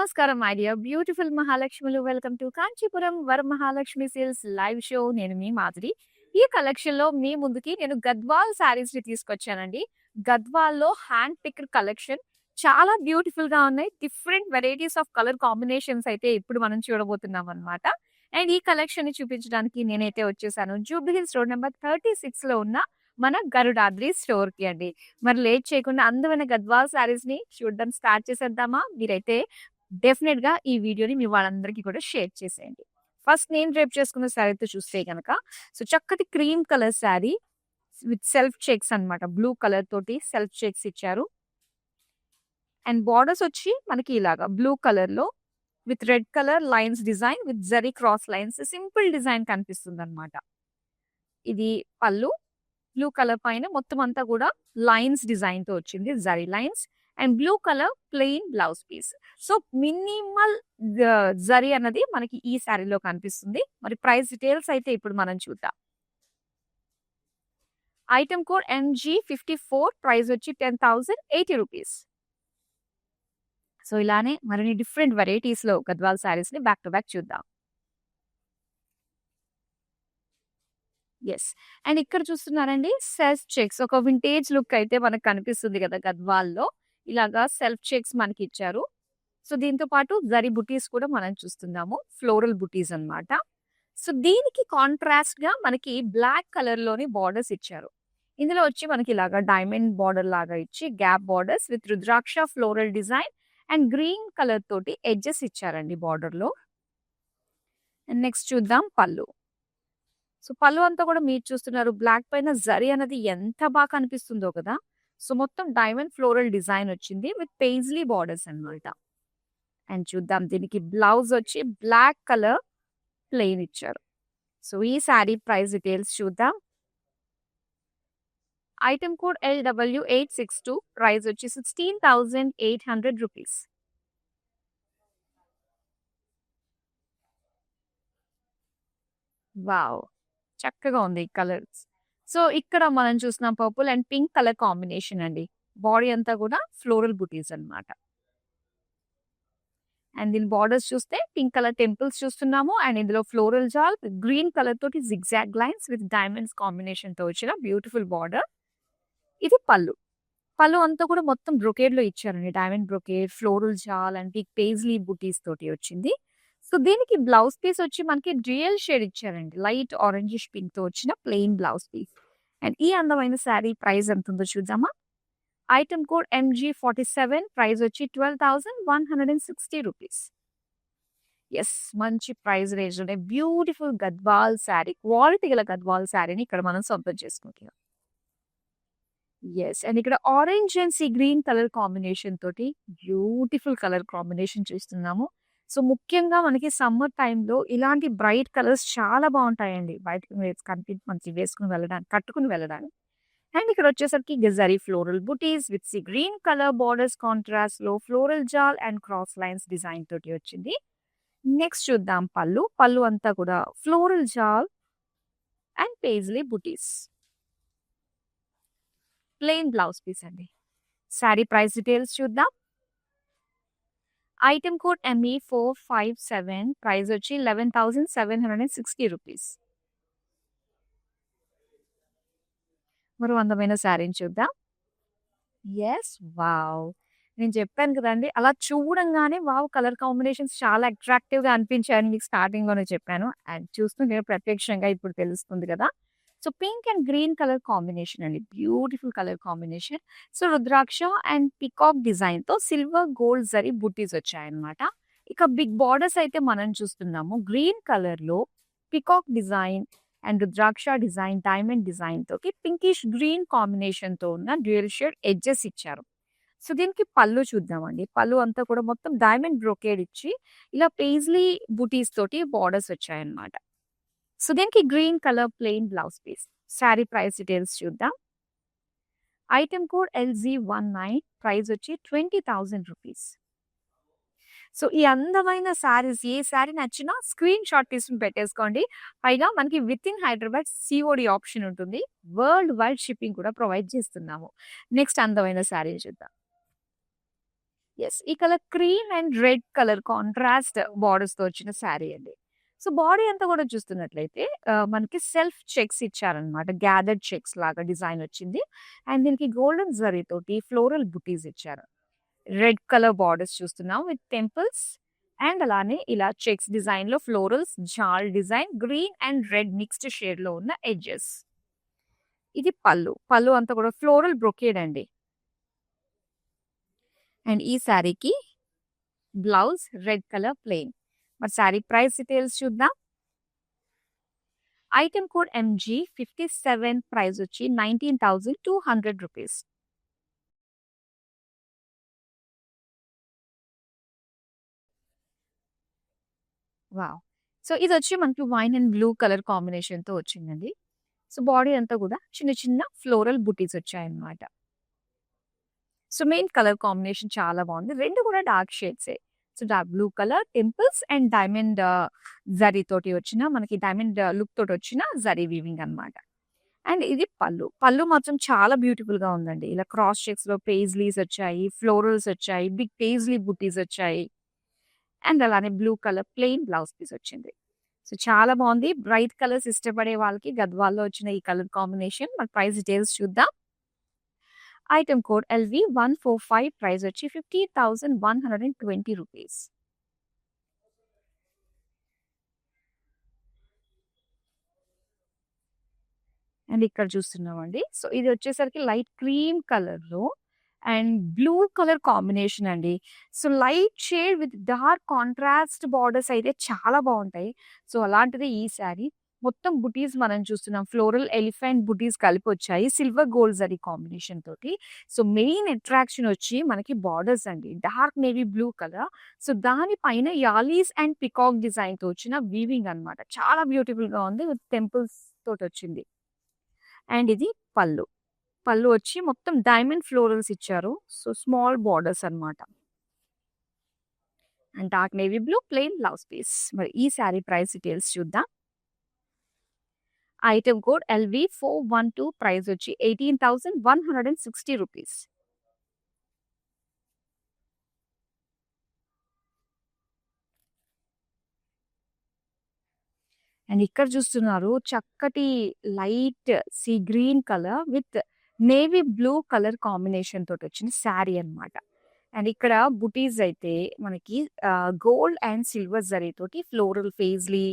నమస్కారం my dear beautiful మహాలక్ష్ములు. Welcome to Kanchipuram Varamahalakshmi sales live show. నేను మీ మాధురి. ఈ కలెక్షన్‌లో మీ ముందుకి నేను గద్వాల్ శారీస్‌ని తీసుకొచ్చానండి. గద్వాల్‌లో హ్యాండ్ పిక్డ్ కలెక్షన్ చాలా బ్యూటిఫుల్‌గా ఉన్నాయి. Different varieties of colour combinations అయితే ఇప్పుడు మనం చూడబోతున్నామనమాట. అండ్ ఈ కలెక్షన్‌ని చూపించడానికి నేనైతే వచ్చేసాను జూబ్లీ హిల్స్ రోడ్ నంబర్ 36లో ఉన్న మన గరుడాద్రి స్టోర్‌కి అండి. మరి లేట్ చేయకుండా అందమైన గద్వాల్ శారీస్‌ని చూడడం స్టార్ట్ చేసేద్దామా? మీరైతే డెఫినిట్‌గా ఈ వీడియోని మీ వాళ్ళందరికీ కూడా షేర్ చేసేయండి. ఫస్ట్ నేను డ్రేప్ చేసుకున్న శారీతో చూస్తే గనక చక్కటి cream colour sari with self checks అన్నమాట. బ్లూ కలర్ తోటి సెల్ఫ్ చెక్స్ ఇచ్చారు. అండ్ బోర్డర్స్ వచ్చి మనకి ఇలాగా బ్లూ కలర్‌లో with red colour lines design with zari cross lines simple design కనిపిస్తుందన్నమాట. ఇది పళ్ళు. బ్లూ కలర్ పైన మొత్తం అంతా కూడా లైన్స్ డిజైన్‌తో వచ్చింది. Zari lines and blue colour plain blouse piece. So, minimal zari అన్నది మనకి ఈ శారీలో కనిపిస్తుంది. మరి ప్రైస్ డీటెయిల్స్ అయితే ఇప్పుడు మనం చూద్దాం. ఐటెమ్ కోడ్ MG54 ప్రైస్ వచ్చి 10,080 రూపీస్. సో, ఇలానే మరిన్ని డిఫరెంట్ వెరైటీస్‌లో గద్వాల్ శారీస్‌ని బ్యాక్ టు బ్యాక్ చూద్దాం. యెస్. అండ్ ఇక్కడ చూస్తున్నారండి సెల్ఫ్ చెక్స్. ఒక వింటేజ్ లుక్ అయితే మనకు కనిపిస్తుంది కదా గద్వాల్‌లో. ఇలాగా సెల్ఫ్ చెక్స్ మనకిచ్చారు. సో, దీంతో పాటు జరీ బుటీస్ కూడా మనం చూస్తున్నాము. ఫ్లోరల్ బుటీస్ అన్నమాట. సో, దీనికి కాంట్రాస్ట్‌గా మనకి బ్లాక్ కలర్‌లోని బోర్డర్స్ ఇచ్చారు. ఇందులో వచ్చి మనకి ఇలాగా డైమండ్ బోర్డర్ లాగా ఇచ్చి gap borders with rudraksha floral design and green colour తోటి ఎడ్జెస్ ఇచ్చారండి బోర్డర్‌లో. అండ్ నెక్స్ట్ చూద్దాం పళ్ళు. సో, పళ్ళు అంతా కూడా మీరు చూస్తున్నారు. బ్లాక్ పైన జరీ అనేది ఎంత బాగా కనిపిస్తుందో కదా! సో, మొత్తం డైమండ్ ఫ్లోరల్ డిజైన్ వచ్చింది విత్ పెయిజ్లీ బోర్డర్స్ అన్నమాట. అండ్ చూద్దాం దీనికి బ్లౌజ్ వచ్చి బ్లాక్ కలర్ ప్లెయిన్ ఇచ్చారు. సో, ఈ శారీ ప్రైస్ డీటెయిల్స్ చూద్దాం. ఐటెమ్ కోడ్ LW862 ప్రైస్ వచ్చి 16,800 రూపీస్. వావ్! చక్కగా ఉంది ఈ కలర్స్. సో, ఇక్కడ మనం చూస్తున్నాం purple and pink colour combination అండి. బాడీ అంతా కూడా ఫ్లోరల్ బుటీస్ అన్నమాట. అండ్ దీని బోర్డర్స్ చూస్తే పింక్ కలర్ టెంపుల్స్ చూస్తున్నాము. అండ్ ఇందులో ఫ్లోరల్ జాల్ గ్రీన్ కలర్ తోటి జిగ్‌జాగ్ లైన్స్ విత్ డైమండ్స్ కాంబినేషన్‌తో వచ్చిన బ్యూటిఫుల్ బోర్డర్. ఇది పళ్ళు. పళ్ళు అంతా కూడా మొత్తం బ్రొకేడ్‌లో ఇచ్చారండి. Diamond brocade, floral jaal and big paisley butis తోటి వచ్చింది. సో, దీనికి బ్లౌజ్ పీస్ వచ్చి మనకి డ్యూయల్ షేడ్ ఇచ్చారండి. లైట్ ఆరెంజిష్ పింక్‌తో వచ్చిన ప్లెయిన్ బ్లౌజ్ పీస్. అండ్ ఈ అందమైన శారీ ప్రైస్ ఎంతుందో చూద్దామా? ఐటెమ్ కోడ్ MG47 ప్రైస్ వచ్చి 12,160 రూపీస్. యెస్. మంచి ప్రైస్ రేంజ్‌లోనే బ్యూటిఫుల్ గద్వాల్ శారీ, క్వాలిటీ గల గద్వాల్ శారీని ఇక్కడ మనం సొంతం చేసుకుంటున్నాం. యెస్. అండ్ ఇక్కడ orange and sea green colour combination తోటి బ్యూటిఫుల్ కలర్ కాంబినేషన్ చూస్తున్నాము. సో, ముఖ్యంగా మనకి సమ్మర్ టైమ్‌లో ఇలాంటి బ్రైట్ కలర్స్ చాలా బావుంటాయండి. బయటకి మనకి వేసుకొని వెళ్ళడానికి, కట్టుకొని వెళ్ళడానికి. అండ్ ఇక్కడ వచ్చేసరికి zari floral butis with sea green colour borders కాంట్రాస్ట్‌లో floral jaal and cross lines design తోటి వచ్చింది. నెక్స్ట్ చూద్దాం పళ్ళు. పళ్ళు అంతా కూడా floral jaal and paisley buttis. Plain blouse piece అండి. శారీ ప్రైస్ డీటెయిల్స్ చూద్దాం. ఐటెమ్ కోడ్ ME457 ప్రైస్ వచ్చి 11,760 రూపీస్. మరో అందమైన శారీని చూద్దాం. యెస్. వావ్! నేను చెప్పాను కదండీ! అలా చూడంగానే వావ్! కలర్ కాంబినేషన్స్ చాలా అట్రాక్టివ్‌గా అనిపించాయని మీకు స్టార్టింగ్‌లోనే చెప్పాను. అండ్ చూస్తుంటే ప్రత్యక్షంగా ఇప్పుడు తెలుస్తుంది కదా! So, pink and green colour combination అండి. Beautiful colour combination. So, rudraksha and peacock డిజైన్‌తో సిల్వర్, గోల్డ్ జరీ బుటీస్ వచ్చాయన్నమాట. ఇక బిగ్ బోర్డర్స్ అయితే మనం చూస్తున్నాము. గ్రీన్ కలర్‌లో peacock design and rudraksha design, diamond design తోటి పింకిష్ గ్రీన్ కాంబినేషన్‌తో ఉన్న డ్యూయల్ షేడ్ ఎడ్జెస్ ఇచ్చారు. సో, దీనికి పళ్ళు చూద్దామండి. పళ్ళు అంతా కూడా మొత్తం డైమండ్ బ్రొకేడ్ ఇచ్చి ఇలా పేజ్లీ బుటీస్ తోటి బోర్డర్స్ వచ్చాయన్నమాట. సో, దీనికి green colour plain blouse piece. Sari price details చూద్దాం. ఐటెమ్ కోడ్ LG19 ప్రైస్ వచ్చి 20,000 రూపీస్. సో, ఈ అందమైన శారీస్ ఏ శారీ నచ్చినా స్క్రీన్ షాట్ తీసుకొని పెట్టేసుకోండి. పైగా మనకి వితిన్ హైదరాబాద్ COD ఆప్షన్ ఉంటుంది. వరల్డ్ వైడ్ షిప్పింగ్ కూడా ప్రొవైడ్ చేస్తున్నాము. నెక్స్ట్ అందమైన శారీ చూద్దాం. యెస్. ఈ colour cream and red colour contrast బోర్డర్స్‌తో వచ్చిన శారీ అండి. సో, బాడీ అంతా కూడా చూస్తున్నట్లయితే మనకి సెల్ఫ్ చెక్స్ ఇచ్చారనమాట. గ్యాదర్డ్ చెక్స్ లాగా డిజైన్ వచ్చింది. అండ్ దీనికి గోల్డెన్ జరీతోటి ఫ్లోరల్ బుటీస్ ఇచ్చారు. రెడ్ కలర్ బోర్డర్స్ చూస్తున్నాం విత్ టెంపుల్స్ అండ్ అలానే ఇలా చెక్స్ డిజైన్‌లో florals, jaal design, green and red mixed షేడ్‌లో ఉన్న ఎడ్జెస్. ఇది పళ్ళు. పళ్ళు అంతా కూడా ఫ్లోరల్ బ్రొకేడ్ అండి. అండ్ ఈ శారీకి బ్లౌజ్ రెడ్ కలర్ ప్లెయిన్. మరి శారీ ప్రైస్ డీటెయిల్స్ చూద్దాం. ఐటెమ్ కోడ్ MG57 ప్రైస్ వచ్చి 19,200 రూపీస్. వావ్! సో, ఇదొచ్చి మనకి వైన్ అండ్ బ్లూ కలర్ కాంబినేషన్‌తో వచ్చిందండి. సో, బాడీ అంతా కూడా చిన్న చిన్న ఫ్లోరల్ బుటీస్ వచ్చాయన్నమాట. సో, మెయిన్ కలర్ కాంబినేషన్ చాలా బావుంది. 2 కూడా డార్క్ షేడ్సే. So, dark blue colour temples and diamond zari తోటి వచ్చిన మనకి డైమండ్ లుక్ తోటి వచ్చిన జరీ వీవింగ్ అన్నమాట. అండ్ ఇది పళ్ళు. పళ్ళు మాత్రం చాలా బ్యూటిఫుల్‌గా ఉందండి. ఇలా క్రాస్ చెక్స్‌లో పేజ్లీస్ వచ్చాయి, ఫ్లోరల్స్ వచ్చాయి, బిగ్ పేజ్లీ బుటీస్ వచ్చాయి. అండ్ అలానే blue colour plain blouse piece వచ్చింది. సో, చాలా బావుంది. బ్రైట్ కలర్స్ ఇష్టపడే వాళ్ళకి గద్వాల్‌లో వచ్చిన ఈ కలర్ కాంబినేషన్. మరి ప్రైస్ డీటెయిల్స్ చూద్దాం. ఐటెమ్ కోడ్ LV145 ప్రైస్ వచ్చి 50,120 రూపీస్. అండ్ ఇక్కడ చూస్తున్నామండి. సో, ఇది వచ్చేసరికి లైట్ క్రీమ్ కలర్‌లో అండ్ బ్లూ కలర్ కాంబినేషన్ అండి. So, light shade with dark contrast borders అయితే చాలా బావుంటాయి. సో, అలాంటిదే ఈ శారీ. మొత్తం బుటీస్ మనం చూస్తున్నాం. ఫ్లోరల్ ఎలిఫెంట్ బుటీస్ కలిపొచ్చాయి. సిల్వర్ గోల్డ్ జరీ కాంబినేషన్ తోటి. సో, మెయిన్ అట్రాక్షన్ వచ్చి మనకి బోర్డర్స్ అండి. Dark navy blue colour. So, దాని పైన యాలీస్ అండ్ పికాక్ డిజైన్‌తో వచ్చిన వీవింగ్ అన్నమాట. చాలా బ్యూటిఫుల్‌గా ఉంది. With temples తోటొచ్చింది. అండ్ ఇది పళ్ళు. పళ్ళు వచ్చి మొత్తం డైమండ్ ఫ్లోరల్స్ ఇచ్చారు. సో, స్మాల్ బోర్డర్స్ అన్నమాట. And dark navy blue plain blouse piece. మరి ఈ శారీ ప్రైస్ డీటెయిల్స్ చూద్దాం. ఐటెమ్ కోడ్ LV412 ప్రైస్ వచ్చి 18,160 రూపీస్. అండ్ ఇక్కడ చూస్తున్నారు చక్కటి light sea green colour with navy blue colour combination తోటొచ్చిన శారీ అన్నమాట. అండ్ ఇక్కడ బుటీస్ అయితే మనకి గోల్డ్ అండ్ సిల్వర్ జరీ తోటి ఫ్లోరల్ పేజ్లీ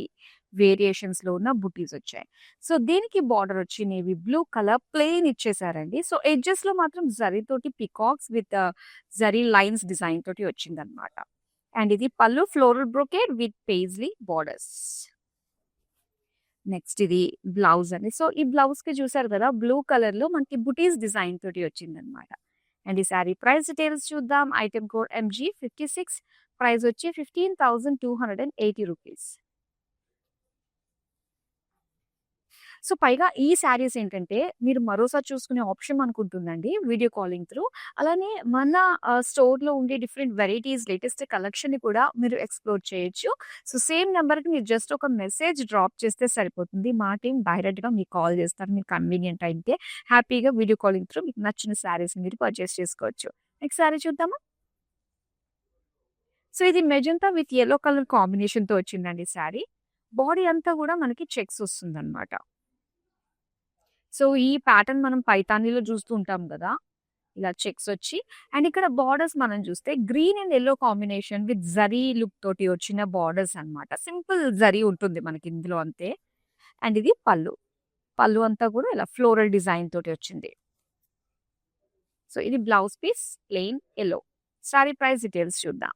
వేరియేషన్స్‌లో ఉన్న బుటీస్ వచ్చాయి. సో, దీనికి బార్డర్ వచ్చి నేవీ బ్లూ కలర్ ప్లెయిన్ ఇచ్చేసారండి. సో, ఎడ్జెస్‌లో మాత్రం జరీ తోటి peacocks with zari lines design తోటి వచ్చిందన్నమాట. అండ్ ఇది pallu floral brocade with paisley borders. Next ఇది బ్లౌజ్ అండి. సో, ఈ బ్లౌజ్‌కి చూసారు కదా! బ్లూ కలర్‌లో మనకి బుటీస్ డిజైన్ తోటి వచ్చిందన్నమాట. అండ్ ఈ సారీ ప్రైస్ డీటెయిల్స్ చూద్దాం. ఐటెమ్ కోడ్ MG56 ప్రైస్ వచ్చి 15,280 రూపీస్. సో, పైగా ఈ శారీస్ ఏంటంటే, మీరు మరోసారి చూసుకునే ఆప్షన్ మనకుంటుందండి వీడియో కాలింగ్ త్రూ. అలానే మన స్టోర్‌లో ఉండే డిఫరెంట్ వెరైటీస్ లేటెస్ట్ కలెక్షన్‌ని కూడా మీరు ఎక్స్‌ప్లోర్ చేయొచ్చు. సో, సేమ్ నంబర్‌కి మీరు జస్ట్ ఒక మెసేజ్ డ్రాప్ చేస్తే సరిపోతుంది. మా టీమ్ డైరెక్ట్‌గా మీకు కాల్ చేస్తారు. మీకు కన్వీనియంట్ అయితే హ్యాపీగా వీడియో కాలింగ్ త్రూ మీకు నచ్చిన శారీస్‌ని మీరు పర్చేస్ చేసుకోవచ్చు. నెక్స్ట్ శారీ చూద్దామా? సో, ఇది మెజంతా విత్ యెల్లో కలర్ కాంబినేషన్‌తో వచ్చిందండి శారీ. బాడీ అంతా కూడా మనకి చెక్స్ వస్తుందన్నమాట. సో, ఈ ప్యాటర్న్ మనం పైతానీలో చూస్తూ ఉంటాం గదా! ఇలా చెక్స్ వచ్చి అండ్ ఇక్కడ బార్డర్స్ మనం చూస్తే green and yellow combination with zari look తోటి వచ్చిన బార్డర్స్ అన్నమాట. సింపుల్ జరీ ఉంటుంది మనకి ఇందులో అంతే. అండ్ ఇది పళ్ళు. పళ్ళు అంతా కూడా ఇలా ఫ్లోరల్ డిజైన్ తోటి వచ్చింది. సో, ఇది blouse piece plain yellow. Sari price details చూద్దాం.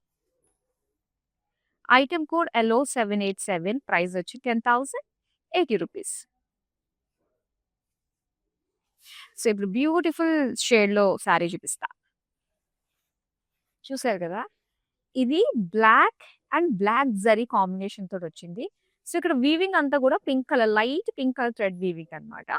ఐటెమ్ కోడ్ LO787 ప్రైస్ వచ్చి 10,080 రూపీస్. సో, ఇప్పుడు బ్యూటిఫుల్ షేడ్‌లో శారీ చూపిస్తా. చూసారు కదా! ఇది black and black zari combination తోటొచ్చింది. సో, ఇక్కడ వీవింగ్ అంతా కూడా pink colour light pink colour thread weaving అన్నమాట.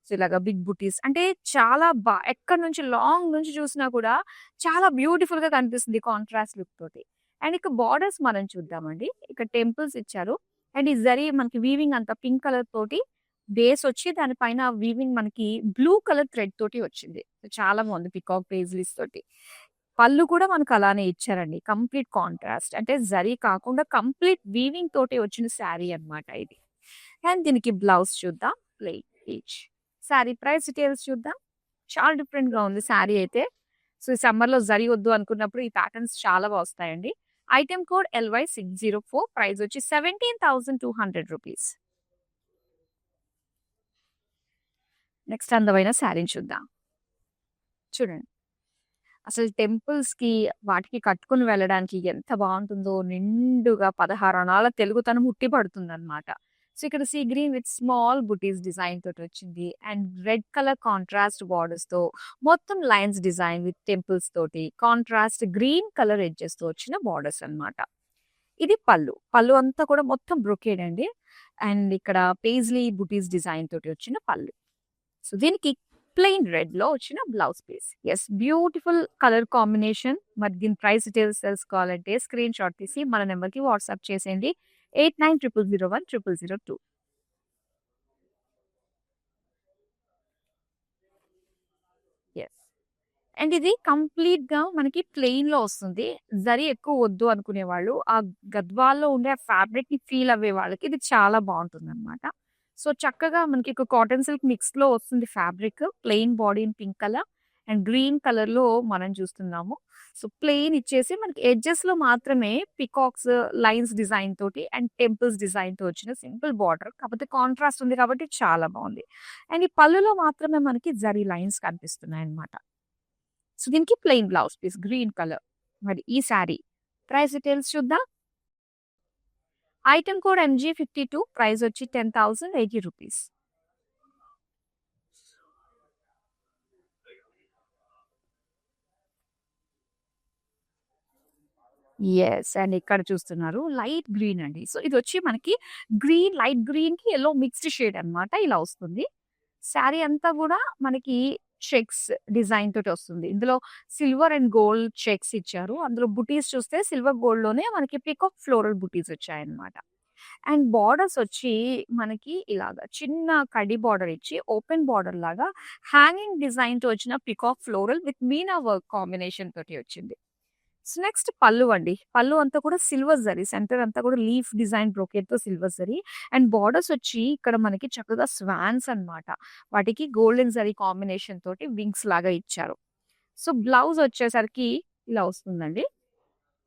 సో, ఇలాగా బిగ్ బుటీస్ అంటే చాలా ఎక్కడి నుంచి లాంగ్ నుంచి చూసినా కూడా చాలా బ్యూటిఫుల్‌గా కనిపిస్తుంది కాంట్రాస్ట్ లుక్ తోటి. అండ్ ఇక బార్డర్స్ మనం చూద్దామండి. ఇక్కడ టెంపుల్స్ ఇచ్చారు. అండ్ ఈ జరీ మనకి వీవింగ్ అంతా పింక్ కలర్ తోటి బేస్ వచ్చి దానిపైన వీవింగ్ మనకి బ్లూ కలర్ థ్రెడ్ తోటి వచ్చింది. చాలా బాగుంది పికాక్ పేజ్లీస్ తోటి. పళ్ళు కూడా మనకు అలానే ఇచ్చారండి. Complete contrast. అంటే జరీ కాకుండా కంప్లీట్ వీవింగ్ తోటి వచ్చిన శారీ అన్నమాట ఇది. అండ్ దీనికి బ్లౌజ్ చూద్దాం. Plain each. Sari price details చూద్దాం. చాలా డిఫరెంట్‌గా ఉంది శారీ అయితే. సో, ఈ సమ్మర్‌లో జరీ వద్దు అనుకున్నప్పుడు ఈ ప్యాటర్న్స్ చాలా వస్తాయండి. ఐటెమ్ కోడ్ LY604 ప్రైస్ వచ్చి రూ. 17,200. నెక్స్ట్ అందమైన శారీని చూద్దాం. చూడండి. అసలు టెంపుల్స్‌కి వాటికి కట్టుకొని వెళ్ళడానికి ఎంత బావుంటుందో నిండుగా 16 అణాల తెలుగుతనం ఉట్టి పడుతుందన్నమాట. సో, ఇక్కడ sea green with small butis design తోటొచ్చింది. అండ్ రెడ్ కలర్ కాంట్రాస్ట్ బోర్డర్స్‌తో మొత్తం లైన్స్ డిజైన్ విత్ టెంపుల్స్ తోటి కాంట్రాస్ట్ గ్రీన్ కలర్ ఎడ్జెస్‌తో వచ్చిన బోర్డర్స్ అన్నమాట. ఇది పళ్ళు. పళ్ళు అంతా కూడా మొత్తం బ్రొకేడ్ అండి. అండ్ ఇక్కడ పేజ్లీ బుటీస్ డిజైన్ తోటి వచ్చిన పళ్ళు. సో, దీనికి ప్లెయిన్ రెడ్‌లో వచ్చిన blouse piece. Yes, beautiful colour combination. మరి దీని ప్రైస్ డీటెయిల్స్ తెలుసుకోవాలంటే స్క్రీన్ షాట్ తీసి మన నంబర్‌కి వాట్సాప్ చేసేయండి. 8900010002. యెస్. అండ్ ఇది కంప్లీట్‌గా మనకి ప్లెయిన్‌లో వస్తుంది. జరీ ఎక్కువ వద్దు అనుకునేవాళ్ళు, ఆ గద్వాల్లో ఉండే ఆ ఫ్యాబ్రిక్‌ని ఫీల్ అవ్వే వాళ్ళకి ఇది చాలా బావుంటుందన్నమాట. సో, చక్కగా మనకి ఒక కాటన్ సిల్క్ మిక్స్‌లో వస్తుంది fabric. Plain body in pink colour and green కలర్‌లో మనం చూస్తున్నాము. సో, ప్లెయిన్ ఇచ్చేసి మనకి ఎడ్జెస్‌లో మాత్రమే పికాక్స్, లైన్స్ డిజైన్ తోటి అండ్ టెంపుల్స్ డిజైన్‌తో వచ్చిన సింపుల్ బార్డర్. కాకపోతే కాంట్రాస్ట్ ఉంది కాబట్టి చాలా బావుంది. అండ్ ఈ పళ్ళులో మాత్రమే మనకి జరీ లైన్స్ కనిపిస్తున్నాయన్నమాట. సో, దీనికి plain blouse piece green colour. మరి ఈ శారీ ప్రైస్ డీటెయిల్స్ చూద్దాం. ఐటెమ్ కోడ్ MG52 ప్రైస్ వచ్చి రూ. 10,080. యెస్. అండ్ ఇక్కడ చూస్తున్నారు లైట్ గ్రీన్ అండి. సో, ఇదొచ్చి మనకి గ్రీన్, లైట్ గ్రీన్‌కి యెల్లో మిక్స్డ్ షేడ్ అన్నమాట. ఇలా వస్తుంది. శారీ అంతా గూడా మనకి చెక్స్ డిజైన్ తోటొస్తుంది. ఇందులో సిల్వర్ అండ్ గోల్డ్ చెక్స్ ఇచ్చారు. అందులో బుటీస్ చూస్తే సిల్వర్ గోల్డ్‌లోనే మనకి పీకాక్ ఫ్లోరల్ బుటీస్ వచ్చాయన్నమాట. అండ్ బార్డర్స్ వచ్చి మనకి ఇలాగ చిన్న కడ్డీ బార్డర్ ఇచ్చి ఓపెన్ బార్డర్ లాగా హ్యాంగింగ్ డిజైన్‌తో వచ్చిన peacock floral with meena work combination తోటి వచ్చింది. సో, నెక్స్ట్ పళ్ళు అండి. పళ్ళు అంతా కూడా సిల్వర్ జరీ. సెంటర్ అంతా కూడా లీఫ్ డిజైన్ బ్రొకేట్‌తో సిల్వర్ జరీ. అండ్ బార్డర్స్ వచ్చి ఇక్కడ మనకి చక్కగా స్వాన్స్ అన్నమాట. వాటికి గోల్డెన్ జరీ కాంబినేషన్ తోటి వింగ్స్ లాగా ఇచ్చారు. సో, బ్లౌజ్ వచ్చేసరికి ఇలా వస్తుందండి.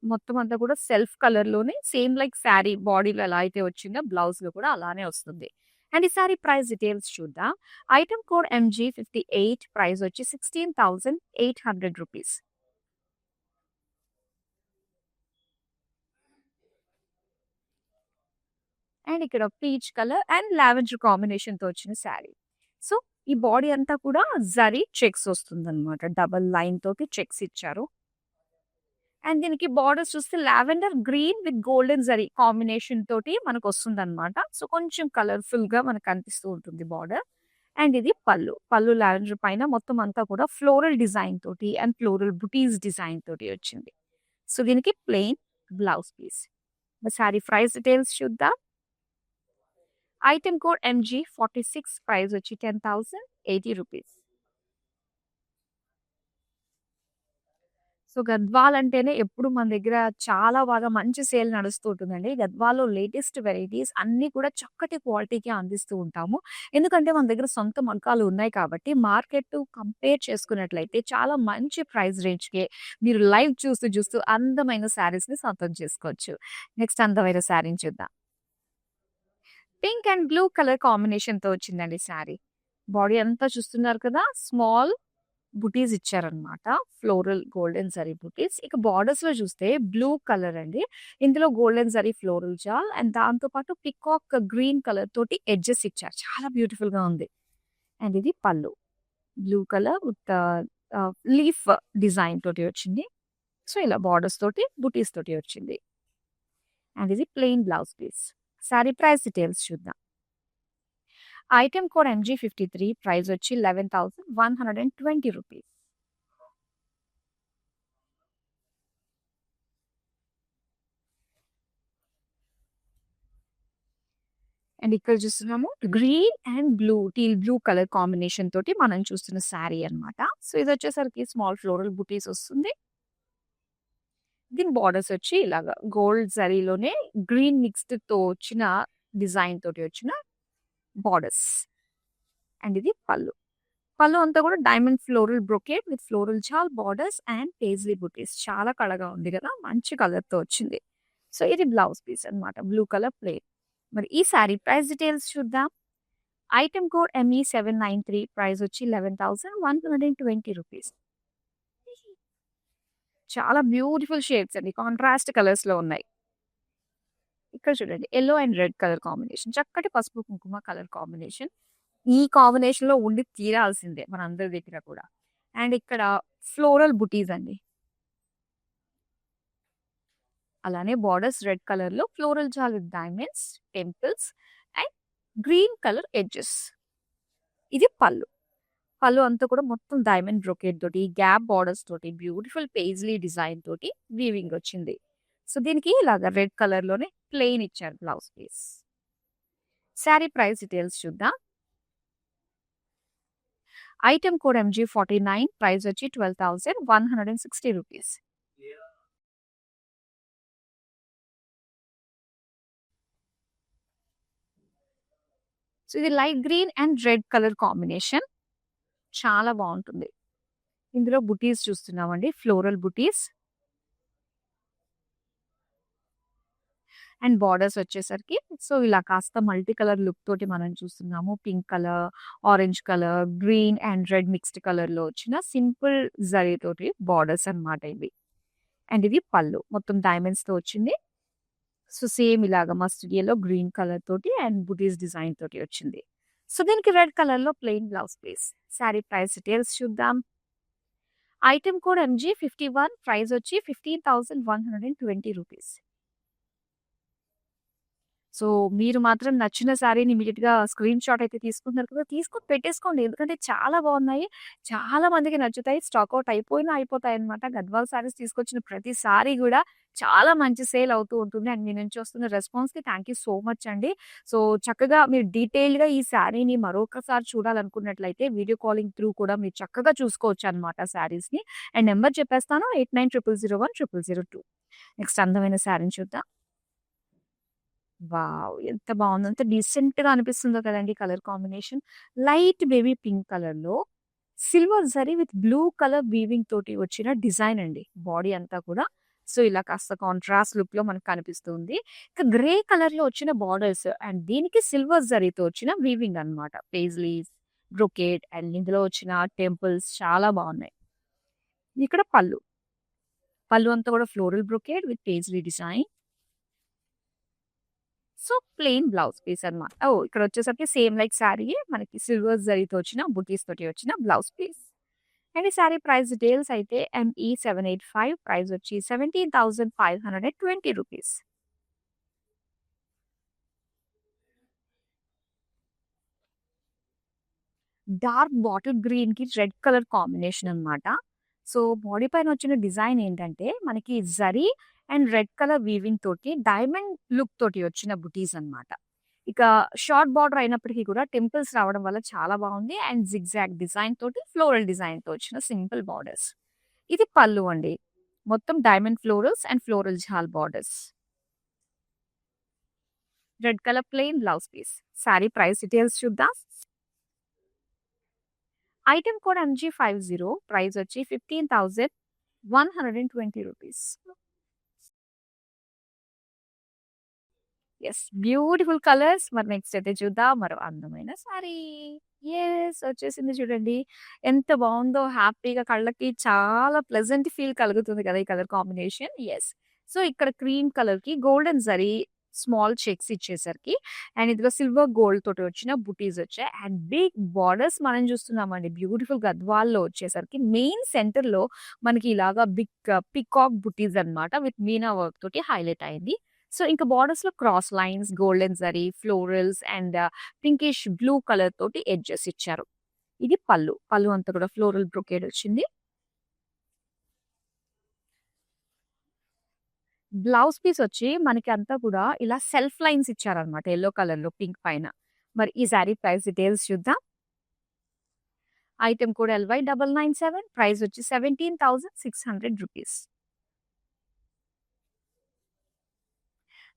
మొత్తం అంతా కూడా సెల్ఫ్ కలర్‌లోనే సేమ్ లైక్ శారీ బాడీలో ఎలా అయితే వచ్చిందో బ్లౌజ్‌లో కూడా అలానే వస్తుంది. అండ్ ఈ సారీ ప్రైస్ డీటెయిల్స్ చూద్దాం. ఐటెమ్ కోడ్ MG58 ప్రైస్ వచ్చి రూ. 16,800. అండ్ ఇక్కడ పీచ్ కలర్ అండ్ లావెండర్ కాంబినేషన్‌తో వచ్చిన శారీ. సో, ఈ బాడీ అంతా కూడా జరీ చెక్స్ వస్తుందన్నమాట. డబుల్ లైన్ తోటి చెక్స్ ఇచ్చారు. అండ్ దీనికి బార్డర్స్ చూస్తే lavender green with golden zari combination తోటి మనకొస్తుందన్నమాట. సో, కొంచెం కలర్‌ఫుల్‌గా మనకు కనిపిస్తూ ఉంటుంది బార్డర్. అండ్ ఇది పళ్ళు. పళ్ళు లావెండర్ పైన మొత్తం అంతా కూడా ఫ్లోరల్ డిజైన్ తోటి అండ్ ఫ్లోరల్ బుటీస్ డిజైన్ తోటి వచ్చింది. సో, దీనికి ప్లెయిన్ బ్లౌజ్ పీస్. మరి సారీ ప్రైస్ డీటెయిల్స్ చూద్దాం. ఐటెమ్ కోడ్ MG46 ప్రైస్ వచ్చి రూ. 10,080. సో, గద్వాల్ అంటేనే ఎప్పుడు మన దగ్గర చాలా బాగా మంచి సేల్ నడుస్తూ ఉంటుందండి. గద్వాల్‌లో లేటెస్ట్ వెరైటీస్ అన్నీ కూడా చక్కటి క్వాలిటీకి అందిస్తూ ఉంటాము. ఎందుకంటే మన దగ్గర సొంత మగ్గాలు ఉన్నాయి కాబట్టి మార్కెట్ కంపేర్ చేసుకున్నట్లయితే చాలా మంచి ప్రైస్ రేంజ్‌కే మీరు లైవ్ చూస్తూ చూస్తూ అందమైన శారీస్‌ని సొంతం చేసుకోవచ్చు. నెక్స్ట్ అందమైన శారీని చూద్దాం. పింక్ అండ్ బ్లూ కలర్ కాంబినేషన్‌తో వచ్చిందండి శారీ. బాడీ అంతా చూస్తున్నారు కదా! స్మాల్ బుటీస్ ఇచ్చారనమాట. ఫ్లోరల్ గోల్డెన్ జరీ బుటీస్. ఇక బార్డర్స్‌లో చూస్తే బ్లూ కలర్ అండి. ఇందులో golden zari floral jaal and దాంతో పాటు పికాక్ గ్రీన్ కలర్ తోటి ఎడ్జెస్ ఇచ్చారు. చాలా బ్యూటిఫుల్‌గా ఉంది. అండ్ ఇది పళ్ళు. Blue colour with leaf design తోటి వచ్చింది. సో, ఇలా బార్డర్స్ తోటి బుటీస్ తోటి వచ్చింది. అండ్ ఇది plain blouse piece. Sari price details చూద్దాం. ఐటెమ్ కోడ్ MG53 ప్రైస్ వచ్చి రూ. 11,120. అండ్ ఇక్కడ చూస్తున్నాము green and blue, teal blue colour combination తోటి మనం చూస్తున్న శారీ అన్నమాట. సో, ఇది వచ్చేసరికి స్మాల్ ఫ్లోరల్ బుటీస్ వస్తుంది. దీని బార్డర్స్ వచ్చి ఇలాగా గోల్డ్ జరీలోనే గ్రీన్ మిక్స్డ్‌తో వచ్చిన డిజైన్ తోటి వచ్చిన బార్డర్స్. అండ్ ఇది పళ్ళు. పళ్ళు అంతా కూడా diamond floral brocade with floral jaal borders and paisley butis. చాలా కళగా ఉంది కదా! మంచి కలర్‌తో వచ్చింది. సో, ఇది బ్లౌజ్ పీస్ అన్నమాట. Blue colour plain. మరి ఈ సారీ ప్రైస్ డీటెయిల్స్ చూద్దాం. ఐటెమ్ కోడ్ ME793 ప్రైస్ వచ్చి 11,120 రూపీస్. చాలా బ్యూటిఫుల్ షేడ్స్ అండి. కాంట్రాస్ట్ కలర్స్‌లో ఉన్నాయి. ఇక్కడ చూడండి yellow and red colour combination. చక్కటి పసుపు కుంకుమ కలర్ కాంబినేషన్. ఈ కాంబినేషన్‌లో ఉండి తీరాల్సిందే మనందరి దగ్గర కూడా. అండ్ ఇక్కడ ఫ్లోరల్ బుటీస్ అండి. అలానే బార్డర్స్ రెడ్ కలర్‌లో floral jaal with diamonds, temples and green colour edges. ఇది పళ్ళు. పళ్ళు అంతా కూడా మొత్తం డైమండ్ బ్రొకేట్ తోటి, గ్యాప్ బార్డర్స్ తోటి, బ్యూటిఫుల్ పేజ్లీ డిజైన్ తోటి వీవింగ్ వచ్చింది. సో, దీనికి ఇలాగా రెడ్ కలర్‌లోనే ప్లెయిన్ ఇచ్చారు blouse piece. Sari price details చూద్దాం. ఐటెమ్ కోడ్ MG49 ప్రైస్ వచ్చి 12,160 రూపీస్. సో, ఇది light green and red colour combination. చాలా బావుంటుంది. ఇందులో బుటీస్ చూస్తున్నామండి. Floral buttis. అండ్ బార్డర్స్ వచ్చేసరికి సో, ఇలా కాస్త మల్టీ కలర్ లుక్ తోటి మనం చూస్తున్నాము. Pink colour, orange colour, green and red mixed కలర్‌లో వచ్చిన సింపుల్ జరీ తోటి బార్డర్స్ అన్నమాట ఇవి. అండ్ ఇది పళ్ళు. మొత్తం డైమండ్స్‌తో వచ్చింది. సో, సేమ్ ఇలాగా మస్టర్డ్ యెల్లో, గ్రీన్ కలర్ తోటి అండ్ బుటీస్ డిజైన్ తోటి వచ్చింది. సో, దీనికి రెడ్ కలర్‌లో plain blouse piece. Sari price details చూద్దాం. ఐటెమ్ కోడ్ MG51 ప్రైస్ వచ్చి 15,120 రూపీస్. సో, మీరు మాత్రం నచ్చిన సారీని ఇమ్మీడియేట్‌గా స్క్రీన్ షాట్ అయితే తీసుకుంటున్నారు కదా! తీసుకొని పెట్టేసుకోండి. ఎందుకంటే చాలా బాగున్నాయి. చాలా మందికి నచ్చుతాయి. స్టాక్ ఔట్ అయిపోయినా అయిపోతాయన్నమాట. గద్వాల్ సారీస్ తీసుకొచ్చిన ప్రతిసారి గూడా చాలా మంచి సేల్ అవుతూ ఉంటుంది. అండ్ మీ నుంచి వస్తున్న రెస్పాన్స్‌కి థాంక్ యూ సో మచ్ అండి. సో, చక్కగా మీరు డీటెయిల్డ్‌గా ఈ సారీని మరొకసారి చూడాలనుకున్నట్లయితే వీడియో కాలింగ్ త్రూ కూడా మీరు చక్కగా చూసుకోవచ్చన్నమాట సారీస్‌ని. అండ్ నంబర్ చెప్పేస్తాను 8900010002. నెక్స్ట్ అందమైన సారీని చూద్దాం. వావ్! ఎంత బావుందో. ఎంత డీసెంట్‌గా అనిపిస్తుందో కదండీ colour combination. Light baby pink కలర్‌లో silver zari with blue colour weaving తోటి వచ్చిన డిజైన్ అండి. బాడీ అంతా కూడా. సో, ఇలా కాస్త కాంట్రాస్ట్ లుక్‌లో మనకు కనిపిస్తుంది. ఇక గ్రే కలర్‌లో వచ్చిన బార్డర్స్ అండ్ దీనికి సిల్వర్ జరీతో వచ్చిన వీవింగ్ అన్నమాట. పేజ్లీస్, బ్రొకేట్ అండ్ ఇందులో వచ్చిన టెంపుల్స్ చాలా బావున్నాయి. ఇక్కడ పళ్ళు. పళ్ళు అంతా కూడా floral brocade with paisley design. So, plain blouse piece అన్నమాట. ఓహ్! ఇక్కడొచ్చేసరికి సేమ్ లైక్ సారీయే మనకి సిల్వర్ జరీతో వచ్చిన బుటీస్ తోటి వచ్చిన బ్లౌజ్ పీస్. అండ్ ఈ సారీ ప్రైస్ డీటెయిల్స్ అయితే ME785 ప్రైస్ వచ్చి 17,520 రూపీస్. డార్క్ బాటిల్ గ్రీన్‌కి రెడ్ కలర్ కాంబినేషన్ అన్నమాట. సో, బాడీ పైన వచ్చిన డిజైన్ ఏంటంటే మనకి zari and red colour weaving తోటి డైమండ్ లుక్ తోటి వచ్చిన బుటీస్ అన్నమాట. ఇక షార్ట్ బార్డర్ అయినప్పటికీ కూడా టెంపుల్స్ రావడం వల్ల చాలా బావుంది. అండ్ జిగ్‌జాగ్ డిజైన్ తోటి ఫ్లోరల్ డిజైన్‌తో వచ్చిన సింపుల్ బార్డర్స్. ఇది పళ్ళు అండి. మొత్తం diamond florals and floral jaal borders. Red colour plain blouse piece. Sari price details చూద్దాం. ఐటెమ్ కోడ్ MG50 ప్రైస్ వచ్చి 15,120 రూపీస్. యెస్. Beautiful colours. మరి నెక్స్ట్ అయితే చూద్దాం మరో అందమైన సారీ. యెస్. వచ్చేసింది చూడండి. ఎంత బావుందో హ్యాపీగా కళ్ళకి చాలా ప్లెజెంట్ ఫీల్ కలుగుతుంది కదా! ఈ కలర్ కాంబినేషన్. యెస్. సో, ఇక్కడ క్రీమ్ కలర్‌కి గోల్డెన్ జరీ స్మాల్ చెక్స్ ఇచ్చేసరికి అండ్ ఇందులో సిల్వర్ గోల్డ్ తోటి వచ్చిన బుటీస్ వచ్చాయి. అండ్ బిగ్ బార్డర్స్ మనం చూస్తున్నామండి. బ్యూటిఫుల్ గద్వాల్లో వచ్చేసరికి మెయిన్ సెంటర్‌లో మనకి ఇలాగా బిగ్ పీకాక్ బుటీస్ అన్నమాట విత్ మీనా వర్క్ తోటి హైలైట్ అయింది. సో, ఇంకా బార్డర్స్‌లో cross lines, golden zari, florals and pinkish blue colour తోటి ఎడ్జెస్ ఇచ్చారు. ఇది పళ్ళు. పళ్ళు అంతా కూడా ఫ్లోరల్ బ్రొకేడ్ వచ్చింది. బ్లౌజ్ పీస్ వచ్చి మనకి అంతా కూడా ఇలా సెల్ఫ్ లైన్స్ ఇచ్చారన్నమాట. యెల్లో కలర్‌లో పింక్ పైన. మరి ఈ సారీ ప్రైస్ డీటెయిల్స్ చూద్దాం. ఐటెమ్ కోడ్ LY997 ప్రైస్ వచ్చి 17,600 రూపీస్.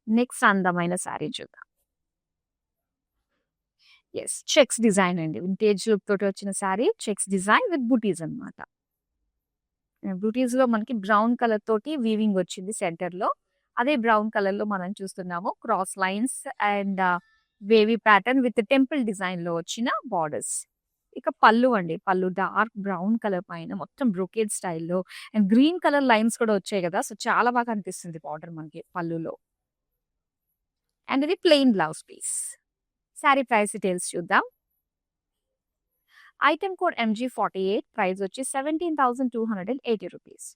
నెక్స్ట్ అందమైన శారీ చూద్దాం. చెక్స్ డిజైన్ అండి. వింటేజ్ లుక్ తోటి వచ్చిన శారీ, చెక్స్ డిజైన్ విత్ బూటీస్ అన్నమాట. బూటీస్‌లో మనకి బ్రౌన్ కలర్ తోటి వీవింగ్ వచ్చింది సెంటర్‌లో. అదే బ్రౌన్ కలర్‌లో మనం చూస్తున్నాము cross lines and wavy pattern with temple డిజైన్‌లో వచ్చిన బార్డర్స్. ఇక పళ్ళు అండి. పళ్ళు డార్క్ బ్రౌన్ కలర్ పైన మొత్తం బ్రొకేడ్ స్టైల్‌లో అండ్ గ్రీన్ కలర్ లైన్స్ కూడా వచ్చాయి గదా! సో, చాలా బాగా అనిపిస్తుంది బార్డర్ మనకి పళ్ళులో. అండ్ ఇది plain blouse piece. Sari price details చూద్దాం. ఐటెమ్ కోడ్ MG48 ప్రైస్ వచ్చి 17,280 రూపీస్.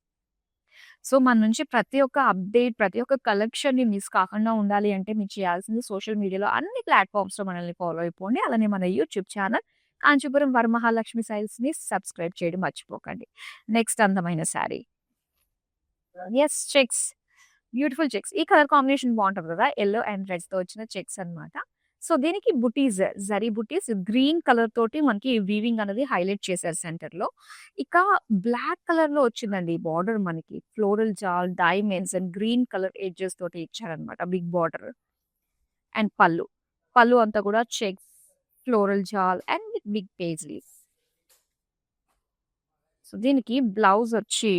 సో, మన నుంచి ప్రతి ఒక్క అప్డేట్, ప్రతి ఒక్క కలెక్షన్‌ని మిస్ కాకుండా ఉండాలి అంటే మీరు చేయాల్సింది సోషల్ మీడియాలో అన్ని ప్లాట్‌ఫార్మ్స్‌లో మనల్ని ఫాలో అయిపోండి. అలానే మన యూట్యూబ్ ఛానల్ కాంచీపురం వరమహాలక్ష్మి సైల్స్‌ని సబ్స్క్రైబ్ చేయడం మర్చిపోకండి. నెక్స్ట్ అందమైన శారీ. చెక్స్. Beautiful checks. ఈ కలర్ కాంబినేషన్ బావుంటది కదా! యెల్లో అండ్ రెడ్స్‌తో వచ్చిన చెక్స్ అన్నమాట. సో, దీనికి బుటీస్, జరీ బుటీస్ గ్రీన్ కలర్ తోటి మనకి వీవింగ్ అనేది హైలైట్ చేశారు సెంటర్‌లో. ఇక బ్లాక్ కలర్‌లో వచ్చిందండి బార్డర్ మనకి. Floral jaal, diamonds and green colour edges తోటి ఇచ్చారన్నమాట బిగ్ బార్డర్. అండ్ పళ్ళు. పళ్ళు అంతా కూడా checks, floral jaal and big paisleys. So, దీనికి బ్లౌజ్ వచ్చి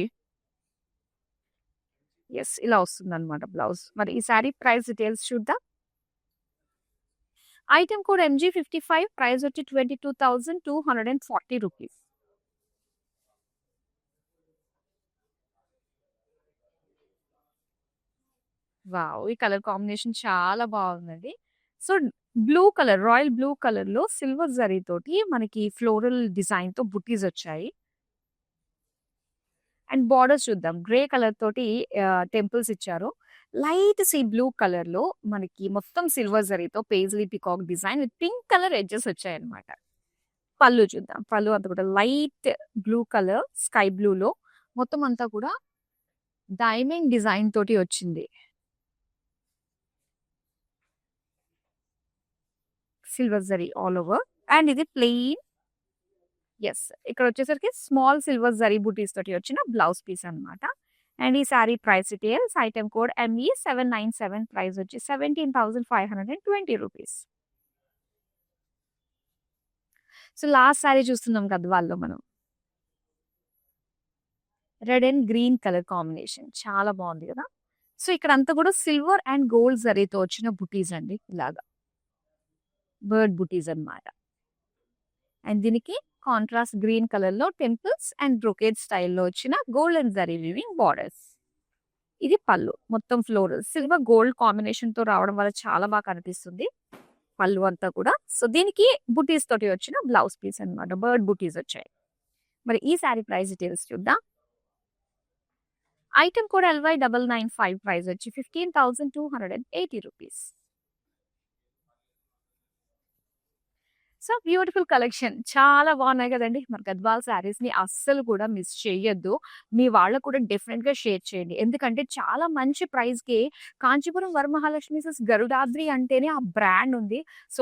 ఇలా వస్తుందన్నమాట బ్లౌజ్. మరి ఈ శారీ ప్రైస్ డీటెయిల్స్ చూద్దాం. ఐటెమ్ కోడ్ MG55 ప్రైస్ వచ్చి 22,240 రూపీస్. వావ్! ఈ కలర్ కాంబినేషన్ చాలా బాగుందండి. So, blue colour, royal blue కలర్‌లో సిల్వర్ జరీ తోటి మనకి ఫ్లోరల్ డిజైన్‌తో బుటీస్ వచ్చాయి. అండ్ బార్డర్స్ చూద్దాం. గ్రే కలర్ తోటి టెంపుల్స్ ఇచ్చారు. లైట్ సీ బ్లూ కలర్‌లో మనకి మొత్తం సిల్వర్ జరీతో paisley peacock design with pink colour edges వచ్చాయన్నమాట. పళ్ళు చూద్దాం. పళ్ళు అంతా కూడా లైట్ బ్లూ కలర్, స్కై బ్లూలో మొత్తం అంతా కూడా డైమండ్ డిజైన్ తోటి వచ్చింది. Silver zari all over. And ఇది ప్లెయిన్ ఇక్కడ వచ్చేసరికి స్మాల్ సిల్వర్ జరీ బూటీస్ తోటి వచ్చిన బ్లౌజ్ పీస్ అన్నమాట. అండ్ ఈ sari price details item code ME797 price వచ్చి 17,520 రూపీస్. సో, లాస్ట్ శారీ చూస్తున్నాం గద్వాల్లో మనం. Red and green colour combination చాలా బాగుంది కదా! సో, ఇక్కడంతా కూడా సిల్వర్ అండ్ గోల్డ్ జరీతో వచ్చిన బుటీస్ అండి. ఇలాగా బర్డ్ బుటీస్ అన్నమాట. అండ్ దీనికి కాంట్రాస్ట్ గ్రీన్ కలర్‌లో టెంపుల్స్ అండ్ బ్రొకేడ్ స్టైల్‌లో వచ్చిన గోల్డెన్ జరీ వీవింగ్ బార్డర్స్. ఇది పళ్ళు. మొత్తం ఫ్లోరల్ సిల్వర్ గోల్డ్ కాంబినేషన్‌తో రావడం వల్ల చాలా బాగా కనిపిస్తుంది పళ్ళు అంతా కూడా. సో, దీనికి బుటీస్ తోటి వచ్చిన బ్లౌజ్ పీస్ అన్నమాట. బర్డ్ బుటీస్ వచ్చాయి. మరి ఈ శారీ ప్రైస్ డీటెయిల్స్ చూద్దాం. ఐటెమ్ కోడ్ LY995 ప్రైస్ వచ్చి 15,280 రూపీస్. సో, బ్యూటిఫుల్ కలెక్షన్ చాలా బాగున్నాయి కదండీ! మరి గద్వాల్ శారీస్‌ని అస్సలు కూడా మిస్ చేయొద్దు. మీ వాళ్ళకి కూడా డెఫినిట్‌గా షేర్ చేయండి. ఎందుకంటే చాలా మంచి ప్రైస్‌కి కాంచీపురం వరమహాలక్ష్మి సిల్క్స్ గరుడాద్రి అంటేనే ఆ బ్రాండ్ ఉంది. సో,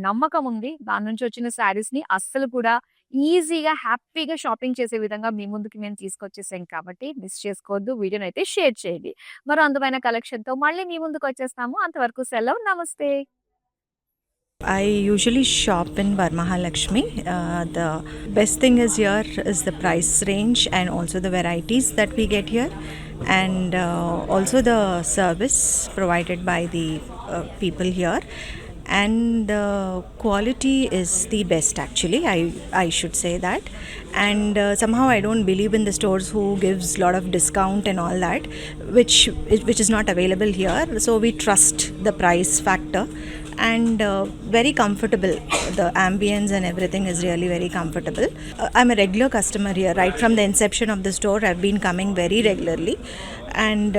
నమ్మకం ఉంది. దాని నుంచి వచ్చిన శారీస్‌ని అస్సలు కూడా ఈజీగా, హ్యాపీగా షాపింగ్ చేసే విధంగా మీ ముందుకి మేము తీసుకొచ్చేసాం కాబట్టి మిస్ చేసుకోవద్దు. వీడియోనైతే షేర్ చేయండి. మరో అందమైన కలెక్షన్‌తో మళ్ళీ మీ ముందుకు వచ్చేస్తాము. అంతవరకు సెలవు. నమస్తే. I usually shop in Varmahalakshmi. The best thing is here is the price range and also the varieties that we get here, and also the service provided by the people here. And the quality is the best actually. I should say that. And somehow I don't believe in the stores who gives lot of discount and all that, which is not available here. So we trust the price factor. And very comfortable. The ambience and everything is really very comfortable. I'm a regular customer here right from the inception of the store. I've been coming very regularly, and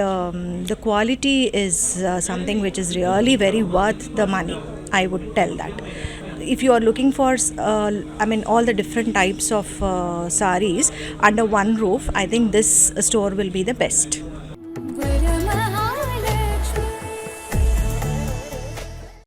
the quality is something which is really very worth the money, I would tell that. If you are looking for all the different types of sarees under one roof, I think this store will be the best.